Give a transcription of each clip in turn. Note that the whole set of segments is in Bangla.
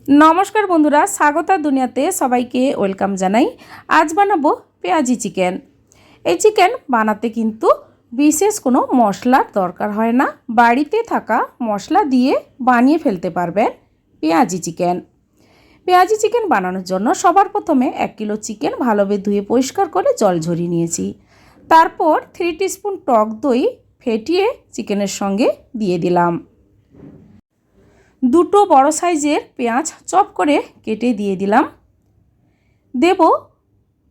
नमस्कार बंधुरा स्वागत दुनियाते सबाइके वेलकाम जानाई। आज बानाबो पेঁয়াজি चिकेन। এই চিকেন বানাতে কিন্তু বিশেষ কোনো মশলার দরকার হয় না, বাড়িতে থাকা মশলা দিয়ে বানিয়ে ফেলতে পারবেন পেঁয়াজি চিকেন। পেঁয়াজি চিকেন বানানোর জন্য সবার প্রথমে 1 কিলো চিকেন ভালোভাবে ধুয়ে পরিষ্কার করে জল ঝরিয়ে নিয়েছি। তারপর 3 টিস্পুন টক দই ফেটিয়ে চিকেনের সঙ্গে দিয়ে দিলাম। দুটো বড় সাইজের পেঁয়াজ চপ করে কেটে দিয়ে দিলাম। দেব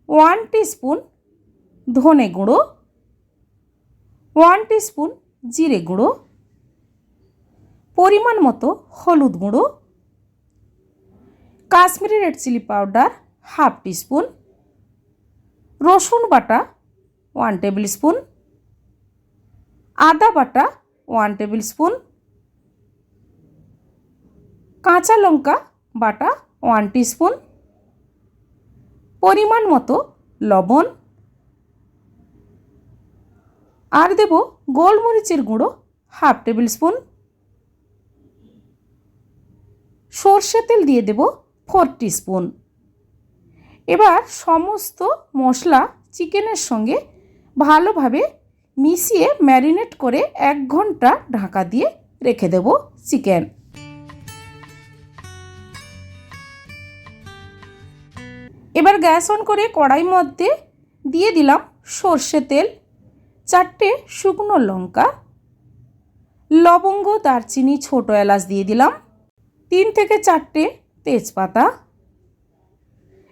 1 টিস্পুন ধনে গুঁড়ো, 1 টিস্পুন জিরে গুঁড়ো, পরিমাণ মতো হলুদ গুঁড়ো, Kashmiri red chilli powder 1/2 teaspoon, রসুন বাটা 1 টেবিল স্পুন, আদা বাটা 1 টেবিল স্পুন, কাঁচা লঙ্কা বাটা 1 টিস্পুন, পরিমাণ মতো লবণ, আর দেব গোলমরিচের গুঁড়ো 1/2 টেবিল স্পুন, সরষে তেল দিয়ে দেব 4 টিস্পুন। এবার সমস্ত মশলা চিকেনের সঙ্গে ভালোভাবে মিশিয়ে ম্যারিনেট করে 1 ঘন্টা ঢাকা দিয়ে রেখে দেব চিকেন। এবার গ্যাস অন করে কড়াই মধ্যে দিয়ে দিলাম সরষে তেল, 4টে শুকনো লঙ্কা, লবঙ্গ, দারচিনি, ছোট এলাচ দিয়ে দিলাম, 3 থেকে 4টে তেজপাতা।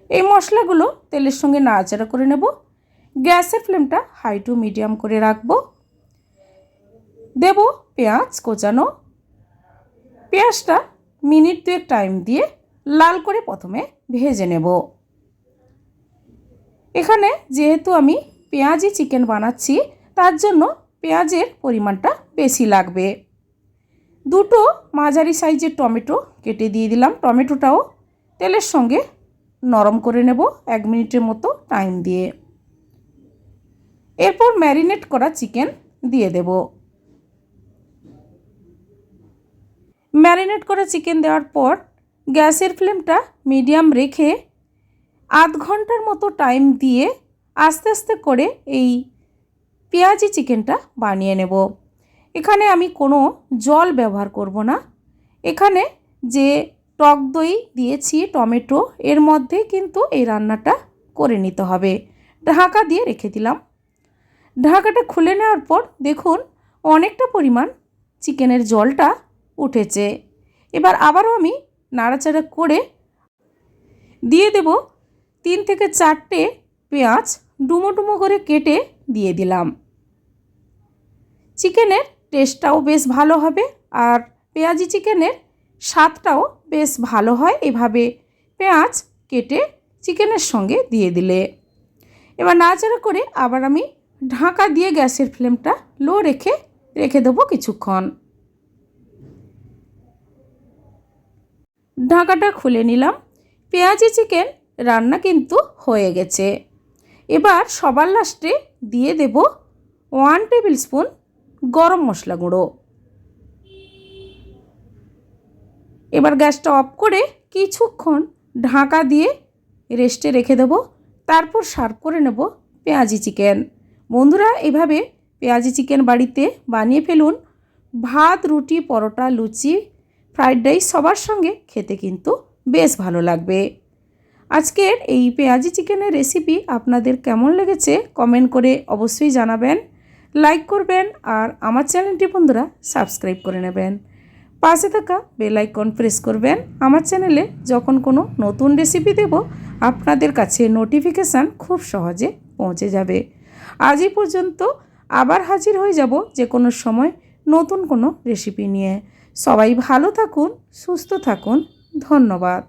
এই মশলাগুলো তেলের সঙ্গে নাড়াচাড়া করে নেব। গ্যাসের ফ্লেমটা হাই টু মিডিয়াম করে রাখব। দেব পেঁয়াজ কোচানো। পেঁয়াজটা মিনিট 2 টাইম দিয়ে লাল করে প্রথমে ভেজে নেব। এখানে যেহেতু আমি পেঁয়াজি চিকেন বানাচ্ছি তার জন্য পেঁয়াজের পরিমাণটা বেশি লাগবে। দুটো মাঝারি সাইজের টমেটো কেটে দিয়ে দিলাম। টমেটোটাও তেলের সঙ্গে নরম করে নেব 1 মিনিটের মতো টাইম দিয়ে। এরপর ম্যারিনেট করা চিকেন দিয়ে দেব। ম্যারিনেট করা চিকেন দেওয়ার পর গ্যাসের ফ্লেমটা মিডিয়াম রেখে আধ ঘন্টার মতো টাইম দিয়ে আস্তে আস্তে করে এই পেঁয়াজি চিকেনটা বানিয়ে নেব। এখানে আমি কোনো জল ব্যবহার করব না। এখানে যে টক দই দিয়েছি টমেটো, এর মধ্যে কিন্তু এই রান্নাটা করে নিতে হবে। ঢাকা দিয়ে রেখে দিলাম। ঢাকাটা খুলে নেওয়ার পর দেখুন অনেকটা পরিমাণ চিকেনের জলটা উঠেছে। এবার আবারও আমি নাড়াচাড়া করে দিয়ে দেব 3 থেকে 4টে পেঁয়াজ ডুমো ডুমো করে কেটে দিয়ে দিলাম। চিকেনের টেস্টটাও বেশ ভালো হবে আর পেঁয়াজি চিকেনের স্বাদটাও বেশ ভালো হয় এভাবে পেঁয়াজ কেটে চিকেনের সঙ্গে দিয়ে দিলে। এবার নাড়াচাড়া করে আবার আমি ঢাকা দিয়ে গ্যাসের ফ্লেমটা লো রেখে দেবো কিছুক্ষণ। ঢাকাটা খুলে নিলাম। পেঁয়াজি চিকেন রান্না কিন্তু হয়ে গেছে। এবার সবার লাস্টে দিয়ে দেব 1 টেবিল স্পুন গরম মশলা গুঁড়ো। এবার গ্যাসটা অফ করে কিছুক্ষণ ঢাকা দিয়ে রেস্টে রেখে দেব। তারপর সার্ভ করে নেব পেঁয়াজি চিকেন। বন্ধুরা এভাবে পেঁয়াজি চিকেন বাড়িতে বানিয়ে ফেলুন। ভাত, রুটি, পরোটা, লুচি, ফ্রাইড রাইস সবার সঙ্গে খেতে কিন্তু বেশ ভালো লাগবে। আজকের এই পেঁয়াজি চিকেনের রেসিপি আপনাদের কেমন লেগেছে কমেন্ট করে অবশ্যই জানাবেন, লাইক করবেন আর আমার চ্যানেলটি বন্ধুরা সাবস্ক্রাইব করে নেবেন। পাশে থাকা বেল আইকন প্রেস করবেন। আমার চ্যানেলে যখন কোনো নতুন রেসিপি দেব আপনাদের কাছে নোটিফিকেশান খুব সহজে পৌঁছে যাবে। আজ এই পর্যন্ত, আবার হাজির হয়ে যাব যে কোনো সময় নতুন কোনো রেসিপি নিয়ে। সবাই ভালো থাকুন, সুস্থ থাকুন। ধন্যবাদ।